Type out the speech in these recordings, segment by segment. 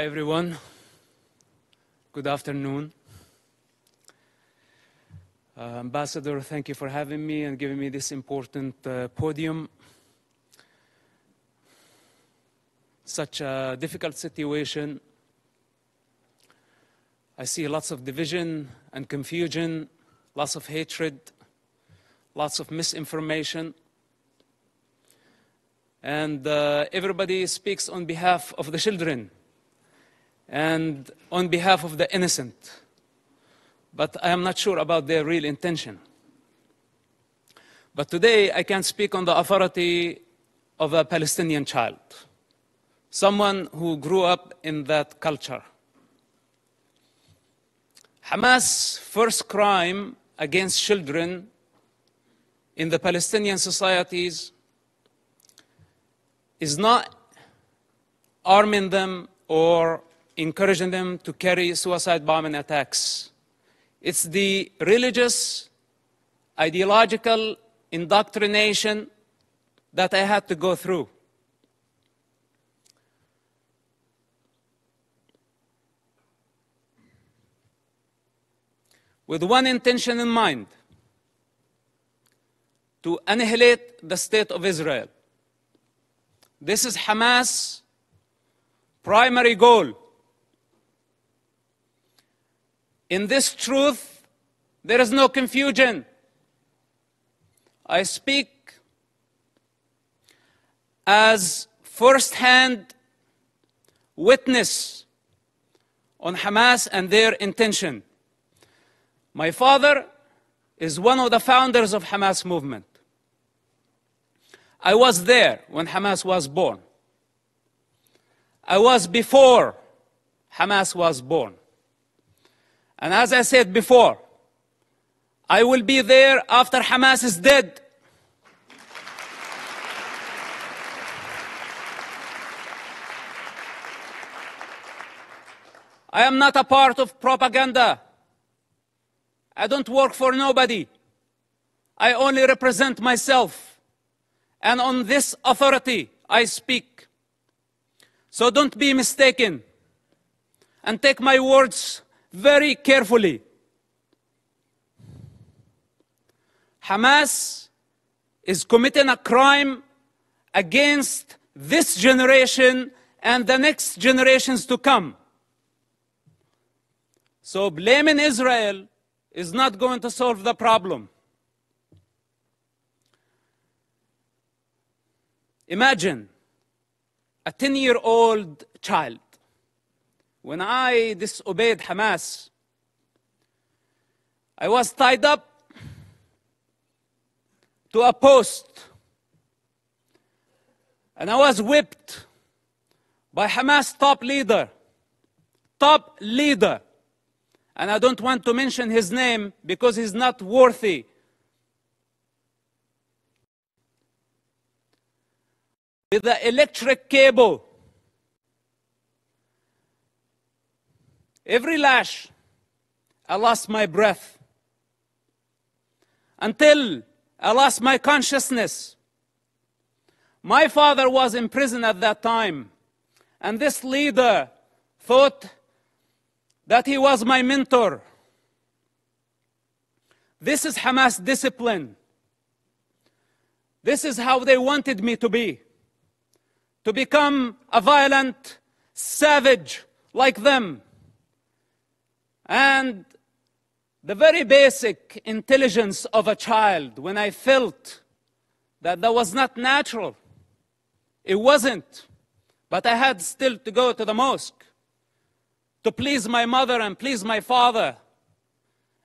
Hi, everyone. Good afternoon. Ambassador, thank you for having me and giving me this important podium. Such a difficult situation. I see lots of division and confusion, lots of hatred, lots of misinformation. And everybody speaks on behalf of the children and on behalf of the innocent. But I am not sure about their real intention. But today I can speak on the authority of a Palestinian child, someone who grew up in that culture. Hamas' first crime against children in the Palestinian societies is not arming them or encouraging them to carry suicide bombing attacks. It's the religious, ideological indoctrination that I had to go through. With one intention in mind: to annihilate the state of Israel. This is Hamas' primary goal. In this truth, there is no confusion. I speak as first-hand witness on Hamas and their intention. My father is one of the founders of Hamas movement. I was there when Hamas was born. I was before Hamas was born. And as I said before, I will be there after Hamas is dead. I am not a part of propaganda. I don't work for nobody. I only represent myself. And on this authority, I speak. So don't be mistaken. And take my words very carefully. Hamas is committing a crime against this generation and the next generations to come. So blaming Israel is not going to solve the problem. Imagine a 10-year-old child. When I disobeyed Hamas, I was tied up to a post and I was whipped by Hamas top leader. And I don't want to mention his name because he's not worthy. With the electric cable. Every lash, I lost my breath. Until I lost my consciousness. My father was in prison at that time. And this leader thought that he was my mentor. This is Hamas discipline. This is how they wanted me to be. To become a violent savage like them. And the very basic intelligence of a child, when I felt that was not natural, it wasn't. But I had still to go to the mosque to please my mother and please my father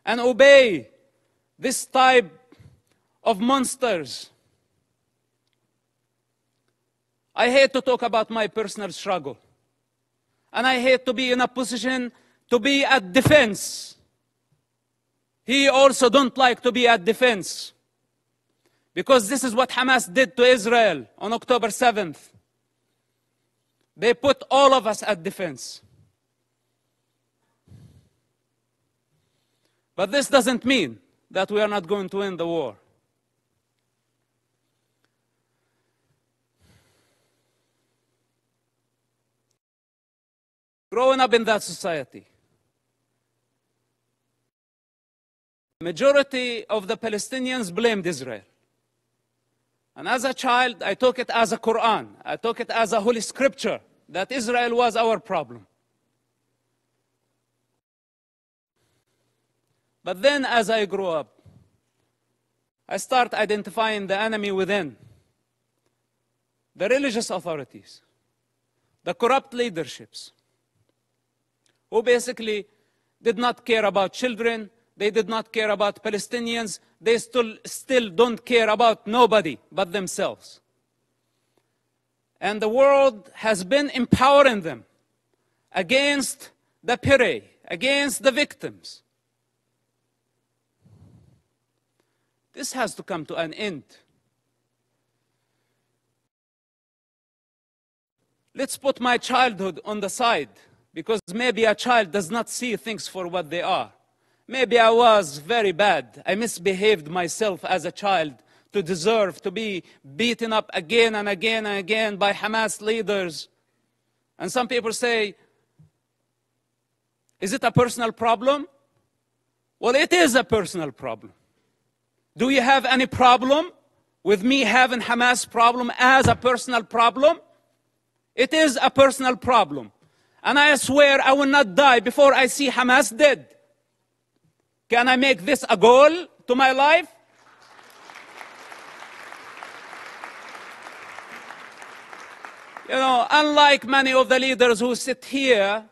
and obey this type of monsters. I hate to talk about my personal struggle. And I hate to be in a position to be at defense. He also don't like to be at defense. Because this is what Hamas did to Israel on October 7th. They put all of us at defense. But this doesn't mean that we are not going to win the war. growing up in that society, majority of the Palestinians blamed Israel. And as a child, I took it as a Quran. I took it as a holy scripture that Israel was our problem. But then as I grew up, I start identifying the enemy within. The religious authorities, the corrupt leaderships, who basically did not care about children, they did not care about Palestinians, they still don't care about nobody but themselves. And the world has been empowering them against the prey, against the victims. This has to come to an end. Let's put my childhood on the side, because maybe a child does not see things for what they are. Maybe I was very bad. I misbehaved myself as a child to deserve to be beaten up again and again and again by Hamas leaders. And some people say, is it a personal problem? Well, it is a personal problem. Do you have any problem with me having Hamas problem as a personal problem? It is a personal problem. And I swear I will not die before I see Hamas dead. Can I make this a goal to my life? You know, unlike many of the leaders who sit here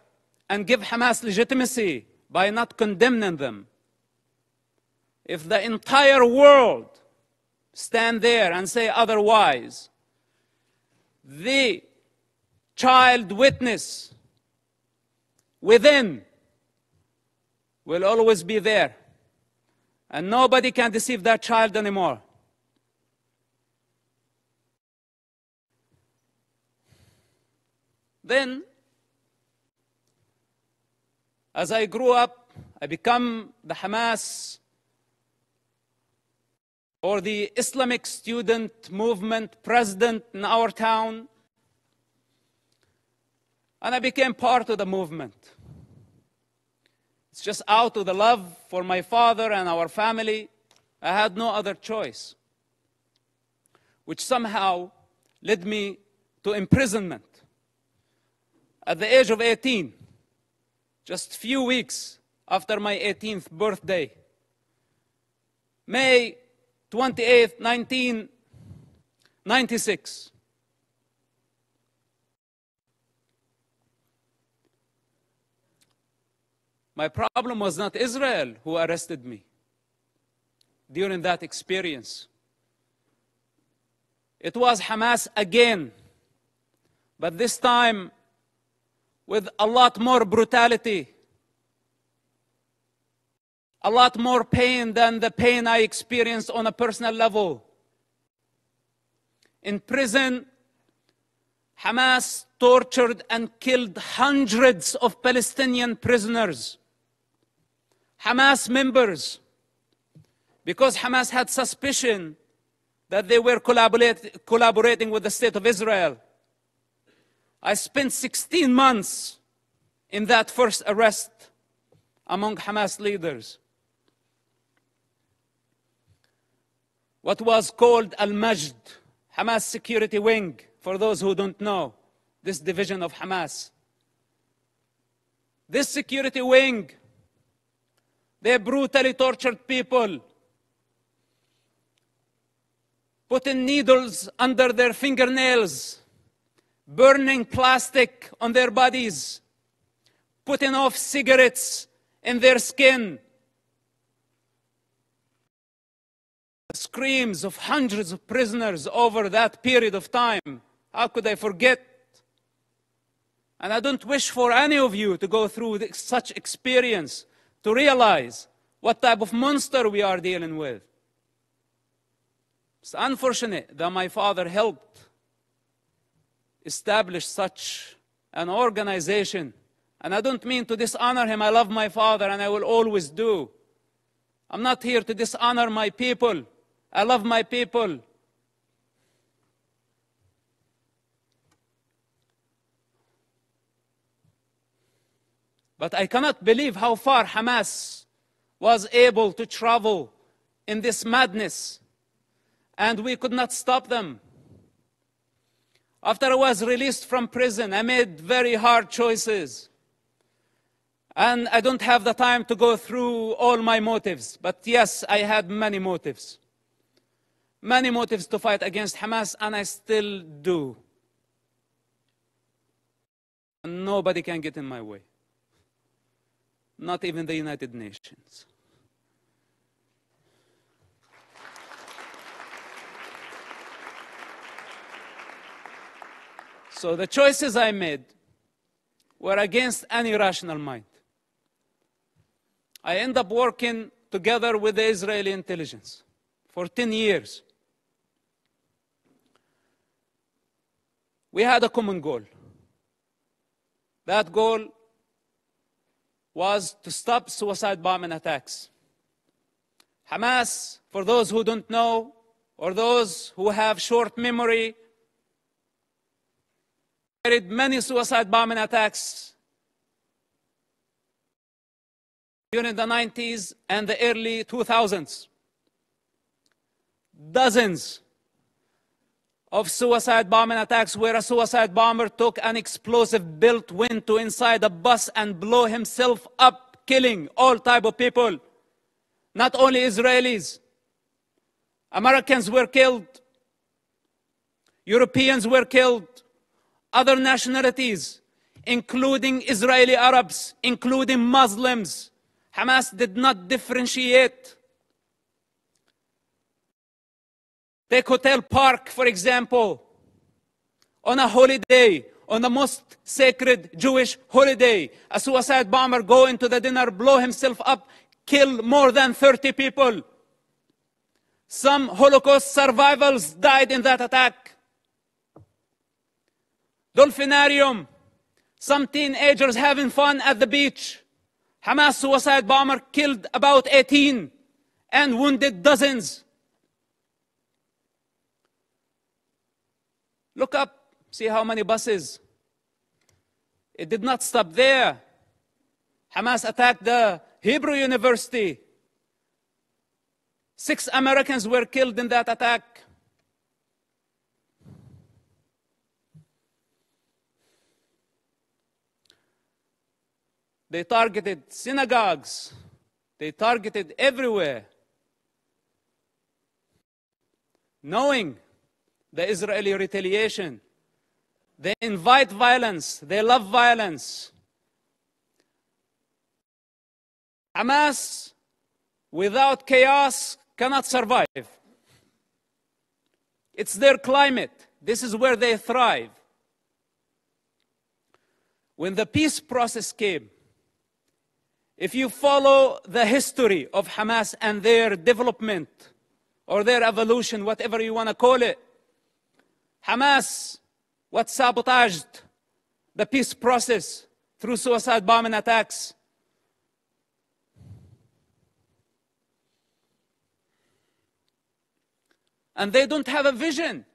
and give Hamas legitimacy by not condemning them, if the entire world stand there and say otherwise, the child witness within will always be there. And nobody can deceive that child anymore. Then, as I grew up, I become the Hamas or the Islamic student movement president in our town. And I became part of the movement. It's just out of the love for my father and our family. I had no other choice, which somehow led me to imprisonment at the age of 18, just a few weeks after my 18th birthday. May 28th, 1996. My problem was not Israel who arrested me during that experience. It was Hamas again, but this time with a lot more brutality, a lot more pain than the pain I experienced on a personal level. In prison, Hamas tortured and killed hundreds of Palestinian prisoners, Hamas members, because Hamas had suspicion that they were collaborating with the state of Israel. I spent 16 months in that first arrest among Hamas leaders. What was called Al-Majd, Hamas security wing, for those who don't know, this division of Hamas. This security wing, they brutally tortured people, putting needles under their fingernails, burning plastic on their bodies, putting off cigarettes in their skin. The screams of hundreds of prisoners over that period of time. How could I forget? And I don't wish for any of you to go through such experience to realize what type of monster we are dealing with. It's unfortunate that my father helped establish such an organization. And I don't mean to dishonor him. I love my father and I will always do. I'm not here to dishonor my people. I love my people. But I cannot believe how far Hamas was able to travel in this madness, and we could not stop them. After I was released from prison, I made very hard choices. And I don't have the time to go through all my motives, but yes, I had many motives. Many motives to fight against Hamas, and I still do. And nobody can get in my way. Not even the United Nations. So the choices I made were against any rational mind. I ended up working together with the Israeli intelligence for 10 years. We had a common goal. That goal was to stop suicide bombing attacks. Hamas, for those who don't know, or those who have short memory, carried many suicide bombing attacks during the 90s and the early 2000s. Dozens of suicide bombing attacks where a suicide bomber took an explosive built went to inside a bus and blew himself up, killing all type of people. Not only Israelis. Americans were killed. Europeans were killed. Other nationalities, including Israeli Arabs, including Muslims. Hamas did not differentiate. Take Hotel Park, for example. On a holiday, on the most sacred Jewish holiday, a suicide bomber go into the dinner, blow himself up, kill more than 30 people. Some Holocaust survivors died in that attack. Dolphinarium, some teenagers having fun at the beach. Hamas suicide bomber killed about 18 and wounded dozens. Look up, see how many buses. It did not stop there. Hamas attacked the Hebrew University. 6 Americans were killed in that attack. They targeted synagogues. They targeted everywhere. Knowing the Israeli retaliation, they invite violence. They love violence. Hamas, without chaos, cannot survive. It's their climate. This is where they thrive. When the peace process came, if you follow the history of Hamas and their development or their evolution, whatever you want to call it, Hamas, what sabotaged the peace process through suicide bombing attacks. And they don't have a vision.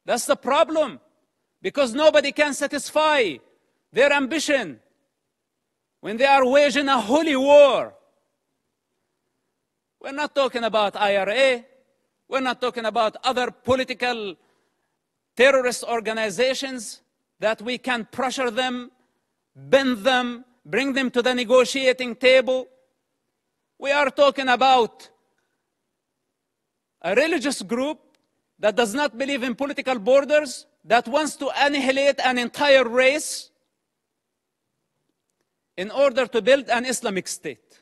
That's the problem. Because nobody can satisfy their ambition when they are waging a holy war. We're not talking about IRA. We're not talking about other political terrorist organizations that we can pressure them, bend them, bring them to the negotiating table. We are talking about a religious group that does not believe in political borders, that wants to annihilate an entire race in order to build an Islamic state.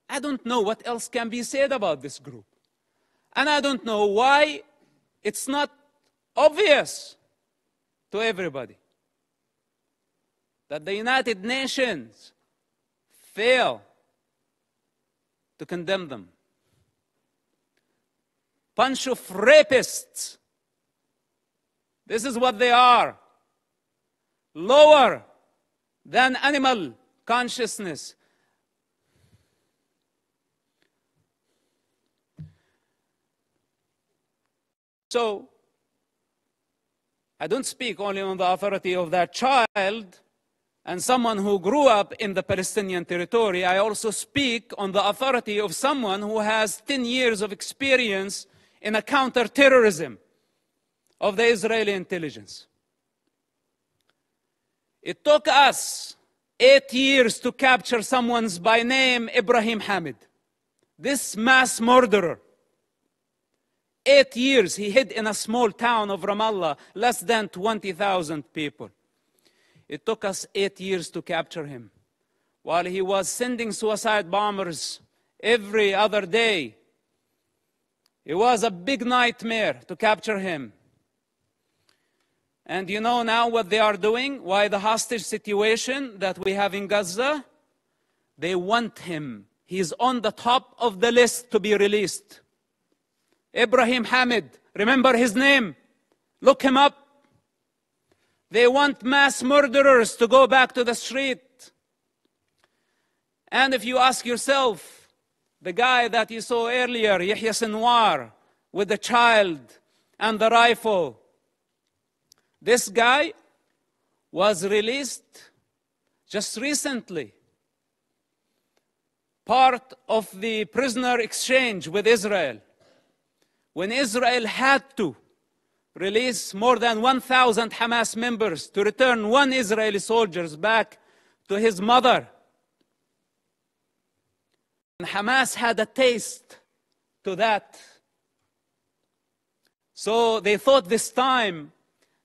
I don't know what else can be said about this group. And I don't know why it's not obvious to everybody that the United Nations fail to condemn them. Bunch of rapists. This is what they are. Lower than animal consciousness. So, I don't speak only on the authority of that child, and someone who grew up in the Palestinian territory, I also speak on the authority of someone who has 10 years of experience in a counterterrorism of the Israeli intelligence. It took us 8 years to capture someone by name Ibrahim Hamid. This mass murderer. 8 years he hid in a small town of Ramallah, less than 20,000 people. It took us 8 years to capture him, while he was sending suicide bombers every other day. It was a big nightmare to capture him. And you know now what they are doing? Why the hostage situation that we have in Gaza? They want him. He's on the top of the list to be released. Ibrahim Hamid, remember his name? Look him up. They want mass murderers to go back to the street. And if you ask yourself, the guy that you saw earlier, Yahya Sinwar, with the child and the rifle, this guy was released just recently, part of the prisoner exchange with Israel. When Israel had to release more than 1,000 Hamas members to return one Israeli soldier back to his mother. And Hamas had a taste to that. So they thought this time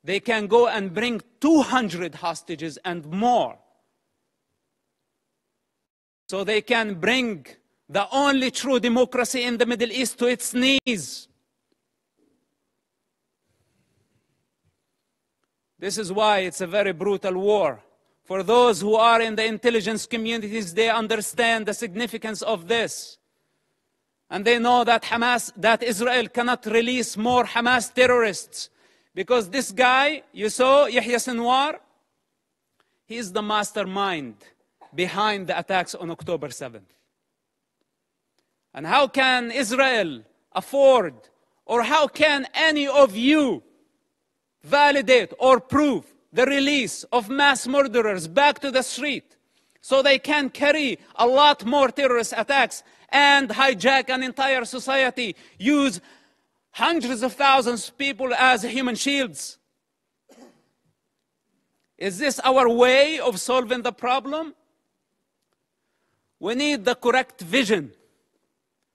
they can go and bring 200 hostages and more. So they can bring the only true democracy in the Middle East to its knees. This is why it's a very brutal war. For those who are in the intelligence communities, they understand the significance of this. And they know that that Israel cannot release more Hamas terrorists. Because this guy, you saw, Yahya Sinwar, he is the mastermind behind the attacks on October 7th. And how can Israel afford, or how can any of you validate or prove the release of mass murderers back to the street so they can carry a lot more terrorist attacks and hijack an entire society, use hundreds of thousands of people as human shields? Is this our way of solving the problem? We need the correct vision.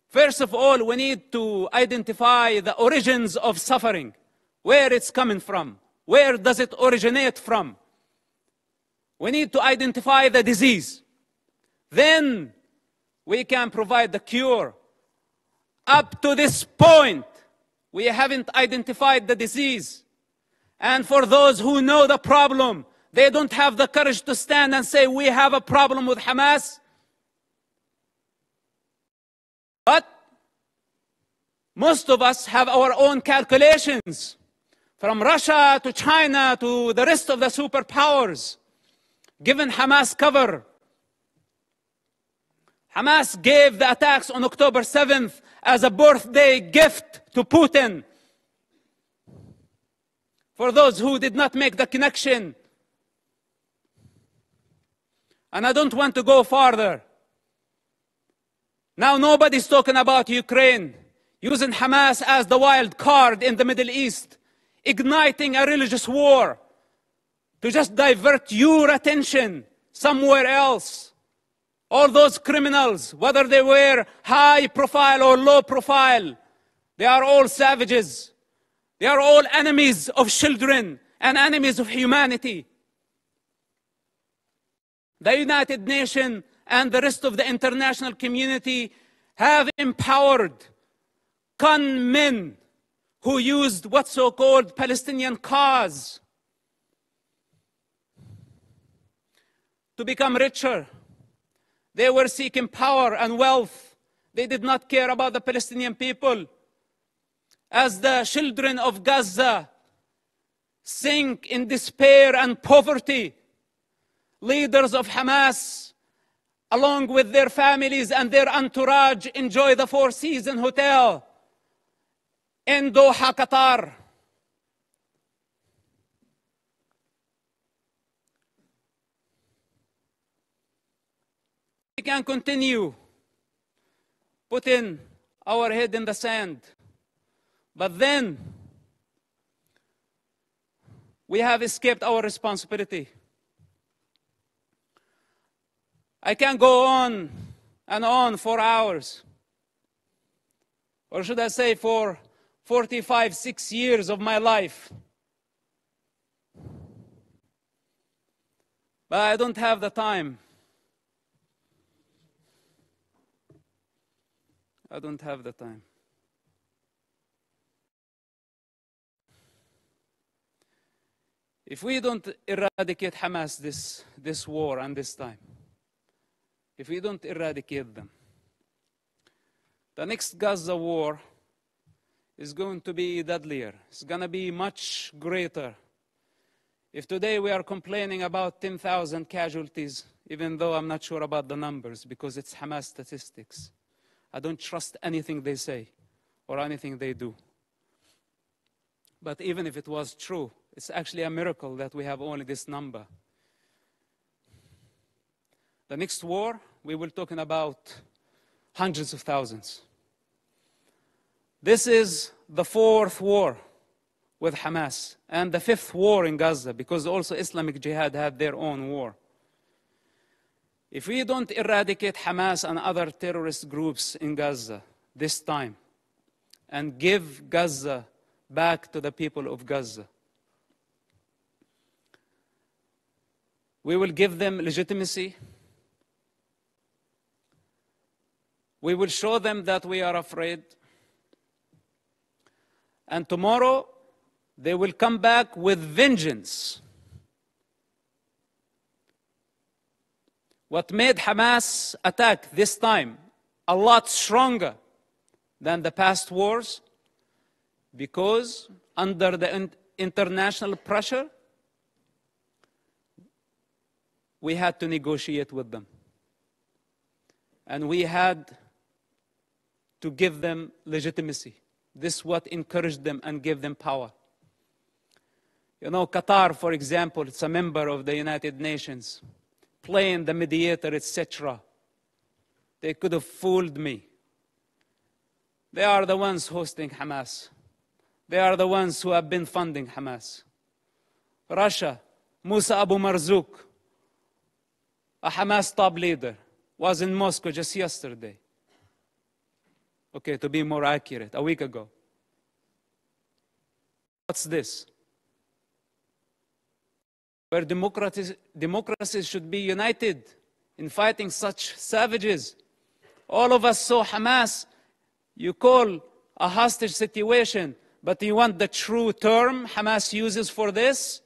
First of all, we need to identify the origins of suffering, where it's coming from, where does it originate from. We need to identify the disease. Then we can provide the cure. Up to this point, we haven't identified the disease. And for those who know the problem, they don't have the courage to stand and say, we have a problem with Hamas. But most of us have our own calculations. From Russia to China to the rest of the superpowers, given Hamas cover. Hamas gave the attacks on October 7th as a birthday gift to Putin. For those who did not make the connection. And I don't want to go farther. Now nobody's talking about Ukraine, using Hamas as the wild card in the Middle East, igniting a religious war to just divert your attention somewhere else. All those criminals, whether they were high profile or low profile, they are all savages. They are all enemies of children and enemies of humanity. The United Nations and the rest of the international community have empowered con men who used what's so-called Palestinian cause to become richer. They were seeking power and wealth. They did not care about the Palestinian people. As the children of Gaza sink in despair and poverty, leaders of Hamas, along with their families and their entourage, enjoy the Four Seasons Hotel in Doha, Qatar. We can continue putting our head in the sand, but then we have escaped our responsibility. I can go on and on for hours, or should I say for 45, 6 years of my life. But I don't have the time. I don't have the time. If we don't eradicate Hamas this war and this time, if we don't eradicate them, the next Gaza war is going to be deadlier. It's going to be much greater. If today we are complaining about 10,000 casualties, even though I'm not sure about the numbers because it's Hamas statistics, I don't trust anything they say or anything they do. But even if it was true, it's actually a miracle that we have only this number. The next war, we will be talking about hundreds of thousands. This is the 4th war with Hamas and the 5th war in Gaza, because also Islamic Jihad had their own war. If we don't eradicate Hamas and other terrorist groups in Gaza this time and give Gaza back to the people of Gaza, we will give them legitimacy. We will show them that we are afraid. And tomorrow, they will come back with vengeance. What made Hamas attack this time a lot stronger than the past wars, because under the international pressure, we had to negotiate with them. And we had to give them legitimacy. This is what encouraged them and gave them power. You know, Qatar, for example, it's a member of the United Nations, playing the mediator, etc. They could have fooled me. They are the ones hosting Hamas. They are the ones who have been funding Hamas. Russia, Musa Abu Marzouk, a Hamas top leader, was in Moscow just yesterday. Okay, to be more accurate, a week ago. What's this? Where democracies should be united in fighting such savages. All of us saw Hamas. You call a hostage situation, but you want the true term Hamas uses for this?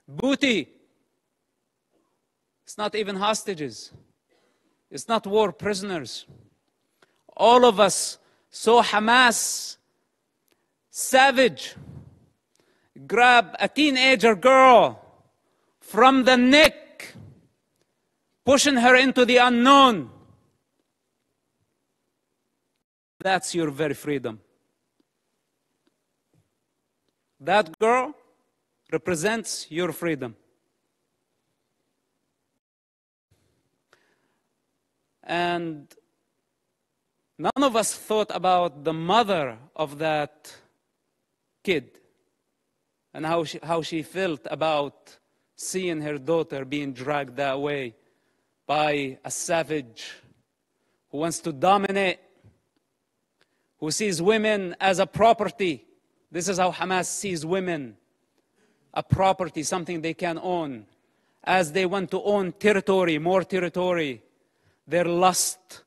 Booty. It's not even hostages. It's not war prisoners. All of us saw Hamas, savage, grab a teenager girl from the neck, pushing her into the unknown. That's your very freedom. That girl represents your freedom. And none of us thought about the mother of that kid and how she felt about seeing her daughter being dragged that way by a savage who wants to dominate, who sees women as a property. This is how Hamas sees women, a property, something they can own. As they want to own territory, more territory, their lust,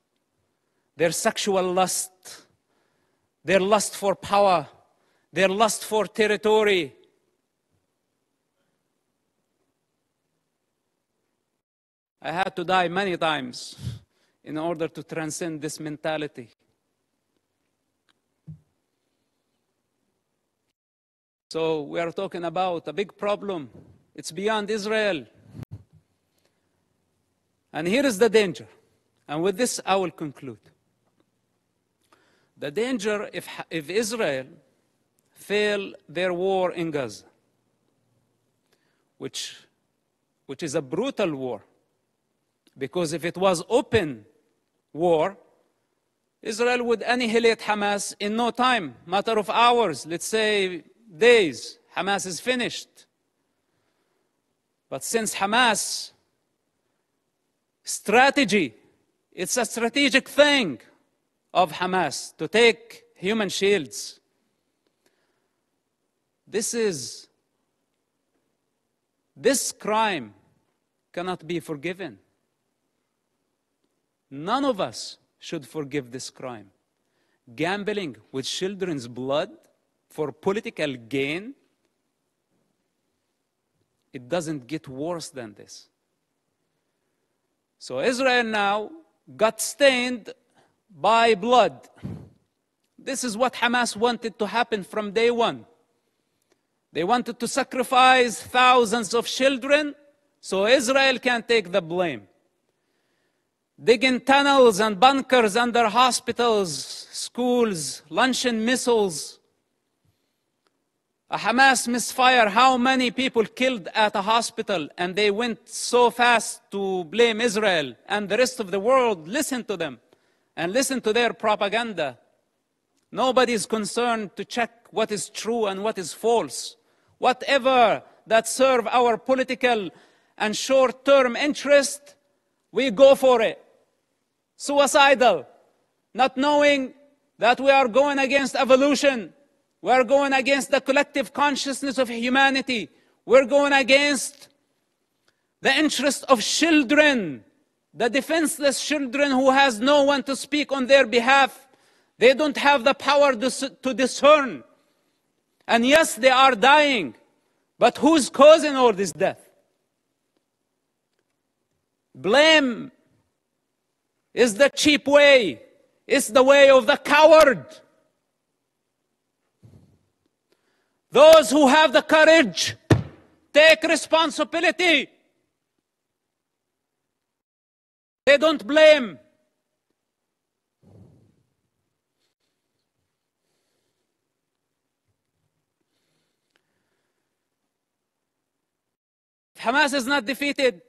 their sexual lust, their lust for power, their lust for territory. I had to die many times in order to transcend this mentality. So we are talking about a big problem. It's beyond Israel. And here is the danger. And with this, I will conclude. The danger if Israel fail their war in Gaza, which is a brutal war, Because if it was open war, Israel would annihilate Hamas in no time, matter of hours, let's say days. Hamas is finished. But since Hamas strategy, it's a strategic thing of Hamas to take human shields. This crime cannot be forgiven. None of us should forgive this crime. Gambling with children's blood for political gain, it doesn't get worse than this. So Israel now got stained by blood. This is what Hamas wanted to happen from day one. They wanted to sacrifice thousands of children so Israel can take the blame. Digging tunnels and bunkers under hospitals, schools, launching missiles. A Hamas misfire, how many people killed at a hospital, and they went so fast to blame Israel, and the rest of the world listened to them and listened to their propaganda. Nobody is concerned to check what is true and what is false. Whatever that serve our political and short-term interest, we go for it. Suicidal, not knowing that we are going against evolution. We are going against the collective consciousness of humanity. We're going against the interest of children, the defenseless children who has no one to speak on their behalf. They don't have the power to discern. And yes, they are dying. But who's causing all this death? Blame is the cheap way. It's the way of the coward. Those who have the courage, take responsibility. They don't blame. If Hamas is not defeated,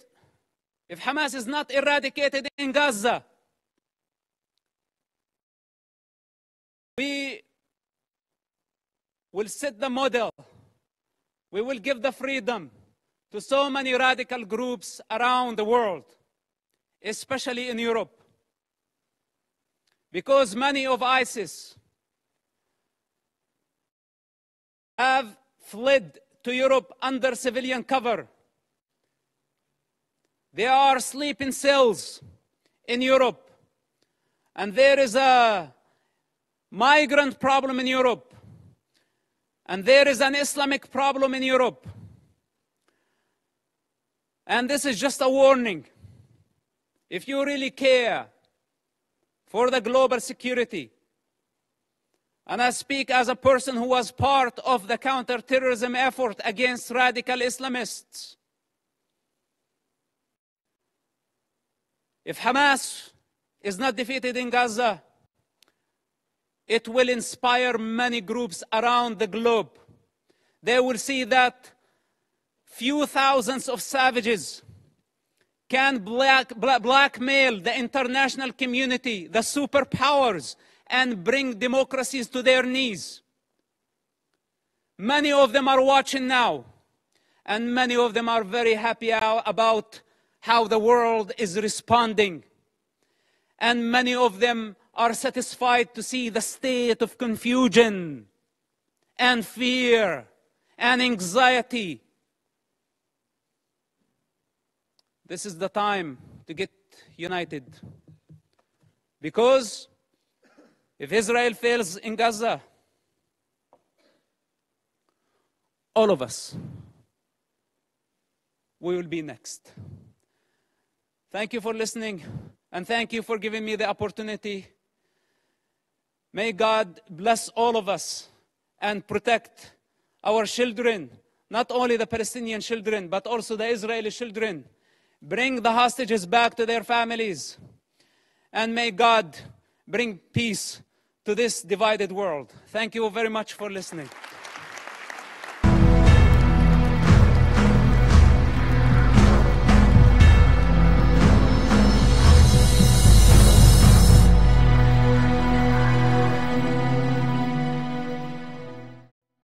if Hamas is not eradicated in Gaza, we will set the model. We will give the freedom to so many radical groups around the world, especially in Europe. Because many of ISIS have fled to Europe under civilian cover. They are sleeping cells in Europe. And there is a migrant problem in Europe. And there is an Islamic problem in Europe. And this is just a warning. If you really care for the global security, and I speak as a person who was part of the counterterrorism effort against radical Islamists, if Hamas is not defeated in Gaza, it will inspire many groups around the globe. They will see that few thousands of savages can blackmail the international community, the superpowers, and bring democracies to their knees. Many of them are watching now, and many of them are very happy about how the world is responding. And many of them are satisfied to see the state of confusion and fear and anxiety. This is the time to get united. Because if Israel fails in Gaza, all of us, we will be next. Thank you for listening, and thank you for giving me the opportunity. May God bless all of us and protect our children, not only the Palestinian children, but also the Israeli children. Bring the hostages back to their families. And may God bring peace to this divided world. Thank you very much for listening.